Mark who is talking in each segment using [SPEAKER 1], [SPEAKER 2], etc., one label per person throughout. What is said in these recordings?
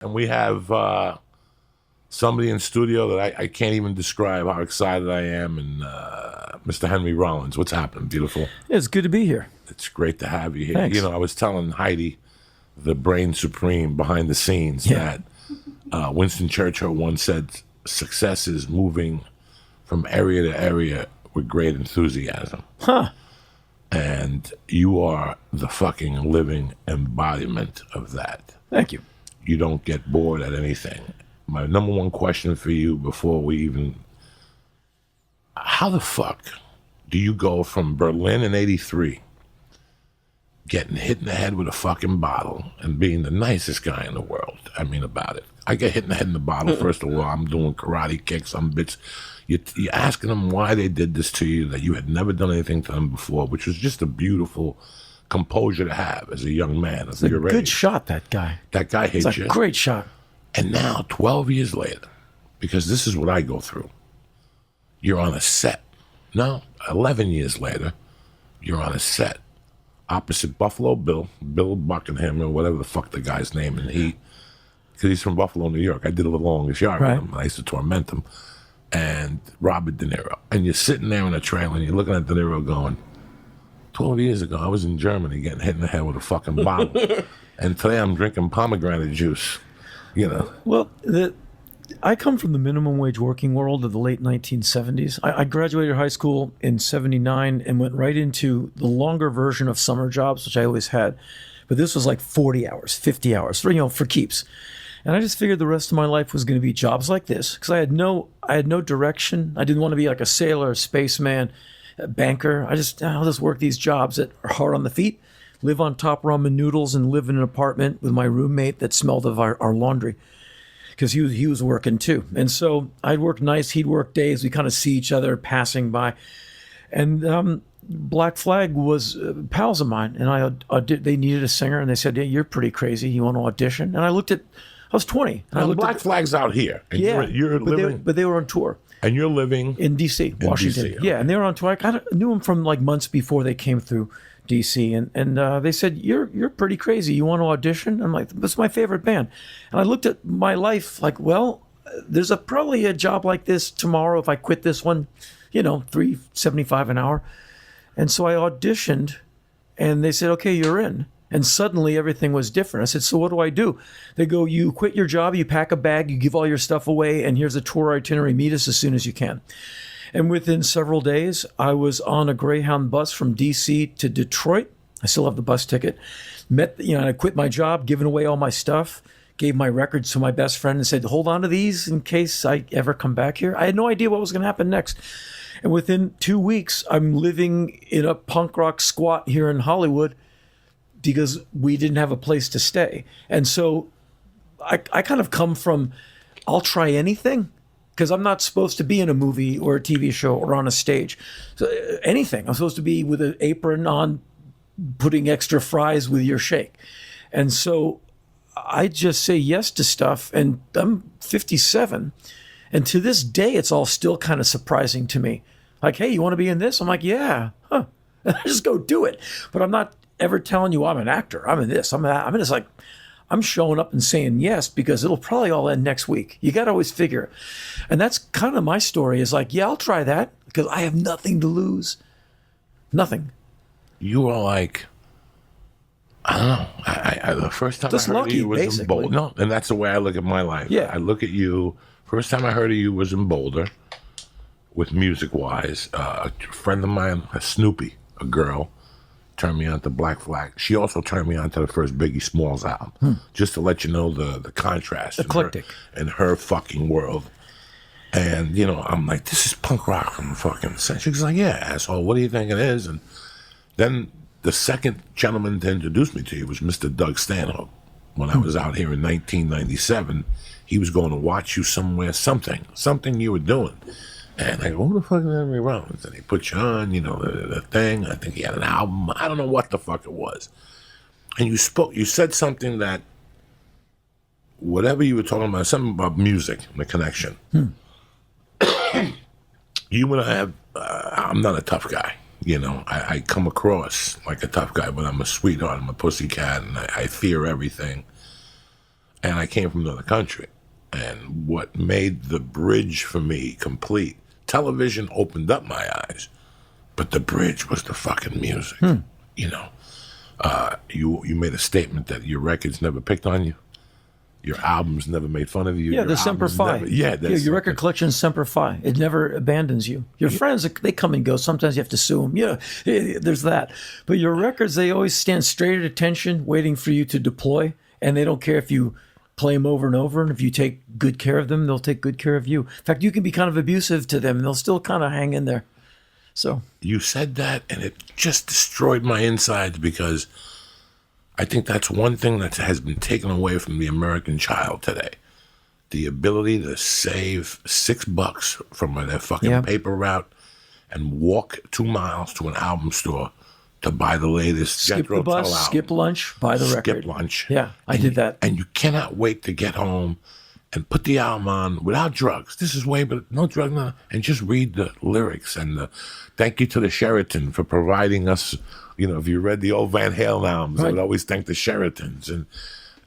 [SPEAKER 1] And we have somebody in studio that I can't even describe how excited I am. And Mr. Henry Rollins, what's happening, beautiful?
[SPEAKER 2] It's good to be here.
[SPEAKER 1] It's great to have you here.
[SPEAKER 2] Thanks.
[SPEAKER 1] You know, I was telling Heidi, the brain supreme behind the scenes, that Winston Churchill once said, success is moving from area to area with great enthusiasm.
[SPEAKER 2] Huh.
[SPEAKER 1] And you are the fucking living embodiment of that.
[SPEAKER 2] Thank you.
[SPEAKER 1] You don't get bored at anything. My number one question for you before we even... How the fuck do you go from Berlin in 83, getting hit in the head with a fucking bottle and being the nicest guy in the world? I mean, about it. I get hit in the head in the bottle, first of all. I'm doing karate kicks, I'm bits. You're asking them why they did this to you, that you had never done anything to them before, which was just a beautiful composure to have as a young man.
[SPEAKER 2] It's a good shot, that guy.
[SPEAKER 1] That guy hit
[SPEAKER 2] It's
[SPEAKER 1] you.
[SPEAKER 2] a great shot.
[SPEAKER 1] And now, 12 years later, because this is what I go through, you're on a set. No, 11 years later, you're on a set opposite Buffalo Bill Buckingham, or whatever the fuck the guy's name, and because he's from Buffalo, New York. I did a little longest yard with him. I used to torment him. And Robert De Niro. And you're sitting there in a trailer and you're looking at De Niro going, 12 years ago, I was in Germany getting hit in the head with a fucking bottle. And today I'm drinking pomegranate juice, you know.
[SPEAKER 2] Well, I come from the minimum wage working world of the late 1970s. I graduated high school in 79 and went right into the longer version of summer jobs, which I always had. But this was like 40 hours, 50 hours, for keeps. And I just figured the rest of my life was going to be jobs like this because I had no direction. I didn't want to be like a sailor, a spaceman, a banker. I'll just work these jobs that are hard on the feet, live on top ramen noodles, and live in an apartment with my roommate that smelled of our laundry because he was working too. And so I'd work nights, he'd work days. We kind of see each other passing by. And Black Flag was pals of mine, and they needed a singer, and they said, "Yeah, you're pretty crazy. You want to audition?" And I was 20. And I looked
[SPEAKER 1] Black Flag's out here. And you're living...
[SPEAKER 2] But they were on tour.
[SPEAKER 1] And you're living...
[SPEAKER 2] In D.C., Washington.
[SPEAKER 1] DC, okay.
[SPEAKER 2] Yeah, and they were on tour. I kind of knew them from like months before they came through D.C. And they said, you're pretty crazy. You want to audition? I'm like, that's my favorite band. And I looked at my life like, well, there's probably a job like this tomorrow if I quit this one, $3.75 an hour. And so I auditioned, and they said, okay, you're in. And suddenly everything was different. I said, so what do I do? They go, you quit your job, you pack a bag, you give all your stuff away, and here's a tour itinerary. Meet us as soon as you can. And within several days, I was on a Greyhound bus from D.C. to Detroit. I still have the bus ticket. I quit my job, given away all my stuff, gave my records to my best friend and said, hold on to these in case I ever come back here. I had no idea what was going to happen next. And within 2 weeks, I'm living in a punk rock squat here in Hollywood because we didn't have a place to stay. And so I kind of come from, I'll try anything because I'm not supposed to be in a movie or a TV show or on a stage. So anything. I'm supposed to be with an apron on, putting extra fries with your shake. And so I just say yes to stuff, and I'm 57. And to this day, it's all still kind of surprising to me. Like, hey, you want to be in this? I'm like, yeah. Huh. And I just go do it. But I'm not ever telling you I'm an actor. I'm in this. I'm in this. Like, I'm showing up and saying yes because it'll probably all end next week. You got to always figure. And that's kind of my story is like, yeah, I'll try that because I have nothing to lose. Nothing.
[SPEAKER 1] You are like, I don't know. I the first time
[SPEAKER 2] Just
[SPEAKER 1] I heard
[SPEAKER 2] lucky,
[SPEAKER 1] of you was
[SPEAKER 2] basically.
[SPEAKER 1] in Boulder. No, and that's the way I look at my life.
[SPEAKER 2] Yeah.
[SPEAKER 1] I look at you. First time I heard of you was in Boulder with music-wise. A friend of mine, a Snoopy, a girl, turned me on to Black Flag. She also turned me on to the first Biggie Smalls album, just to let you know the contrast
[SPEAKER 2] Eclectic.
[SPEAKER 1] in her fucking world. And, I'm like, this is punk rock from the fucking... She's like, yeah, asshole, what do you think it is? And then the second gentleman to introduce me to you was Mr. Doug Stanhope. When I was out here in 1997, he was going to watch you somewhere, something you were doing. And I go, who the fuck is Henry Rollins? And he put you on, the thing. I think he had an album. I don't know what the fuck it was. And you said something that, whatever you were talking about, something about music and the connection. You and I have, I'm not a tough guy. I come across like a tough guy, but I'm a sweetheart. I'm a pussycat, and I fear everything. and I came from another country. And what made the bridge for me complete, television opened up my eyes, but the bridge was the fucking music. You know, you made a statement that your records never picked on you. Your albums never made fun of you.
[SPEAKER 2] Yeah,
[SPEAKER 1] your
[SPEAKER 2] the Semper
[SPEAKER 1] albums
[SPEAKER 2] Fi.
[SPEAKER 1] never-
[SPEAKER 2] Your record collection is Semper Fi. It never abandons you. Your friends, they come and go. Sometimes you have to sue them. Yeah, there's that. But your records, they always stand straight at attention, waiting for you to deploy. And they don't care if you play them over and over. And if you take good care of them, they'll take good care of you. In fact, you can be kind of abusive to them, and they'll still kind of hang in there. So
[SPEAKER 1] You said that, and it just destroyed my insides, because I think that's one thing that has been taken away from the American child today. The ability to save $6 from their fucking paper route and walk 2 miles to an album store to buy the latest
[SPEAKER 2] skip
[SPEAKER 1] Jethro
[SPEAKER 2] the bus,
[SPEAKER 1] Tull album.
[SPEAKER 2] skip lunch, buy the record.
[SPEAKER 1] Skip lunch.
[SPEAKER 2] Yeah, I did that.
[SPEAKER 1] And you cannot wait to get home and put the album on without drugs. This is way, but no drug, no, and just read the lyrics and the thank you to the Sheraton for providing us. You know, if you read the old Van Halen albums, I would always thank the Sheratons. And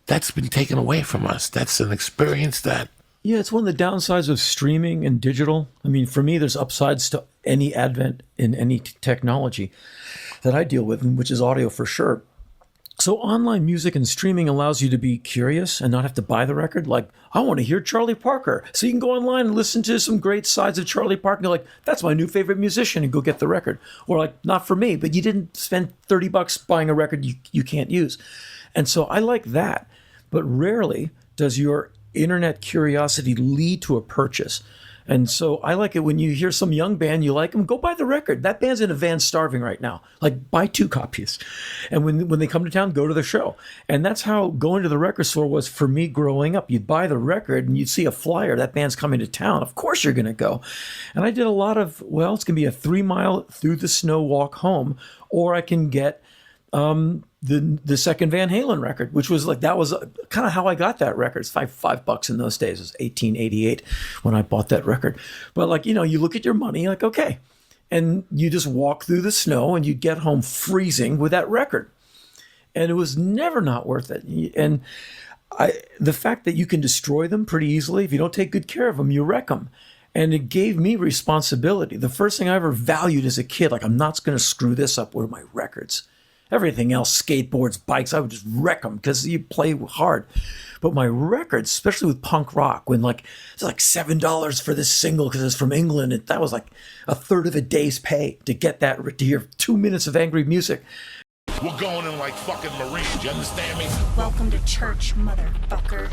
[SPEAKER 1] that's been taken away from us. That's an experience that...
[SPEAKER 2] Yeah, it's one of the downsides of streaming and digital. I mean, for me, there's upsides to any advent in any technology that I deal with, which is audio for sure. So online music and streaming allows you to be curious and not have to buy the record. Like, I want to hear Charlie Parker. So you can go online and listen to some great sides of Charlie Parker. And you're like, that's my new favorite musician, and go get the record. Or like, not for me, but you didn't spend $30 buying a record you can't use. And so I like that. But rarely does your internet curiosity lead to a purchase. And so I like it when you hear some young band, you like them, go buy the record. That band's in a van starving right now. Like, buy 2 copies. And when they come to town, go to the show. And that's how going to the record store was for me growing up. You'd buy the record and you'd see a flyer, that band's coming to town. Of course you're going to go. And I did a lot of, well, it's going to be a 3-mile through the snow walk home, or I can get the second Van Halen record, which was like, that was kind of how I got that record. It's $5 in those days. It was 1888 when I bought that record. But like, you know, you look at your money, like, okay. And you just walk through the snow and you get home freezing with that record. And it was never not worth it. And the fact that you can destroy them pretty easily, if you don't take good care of them, you wreck them. And it gave me responsibility. The first thing I ever valued as a kid, like, I'm not going to screw this up, were my records. Everything else, skateboards, bikes, I would just wreck them because you play hard. But my records, especially with punk rock, when like it's like $7 for this single because it's from England, and that was like a third of a day's pay to get that, to hear 2 minutes of angry music.
[SPEAKER 3] We're going in like fucking Marines, you understand me?
[SPEAKER 4] Welcome to church, motherfucker.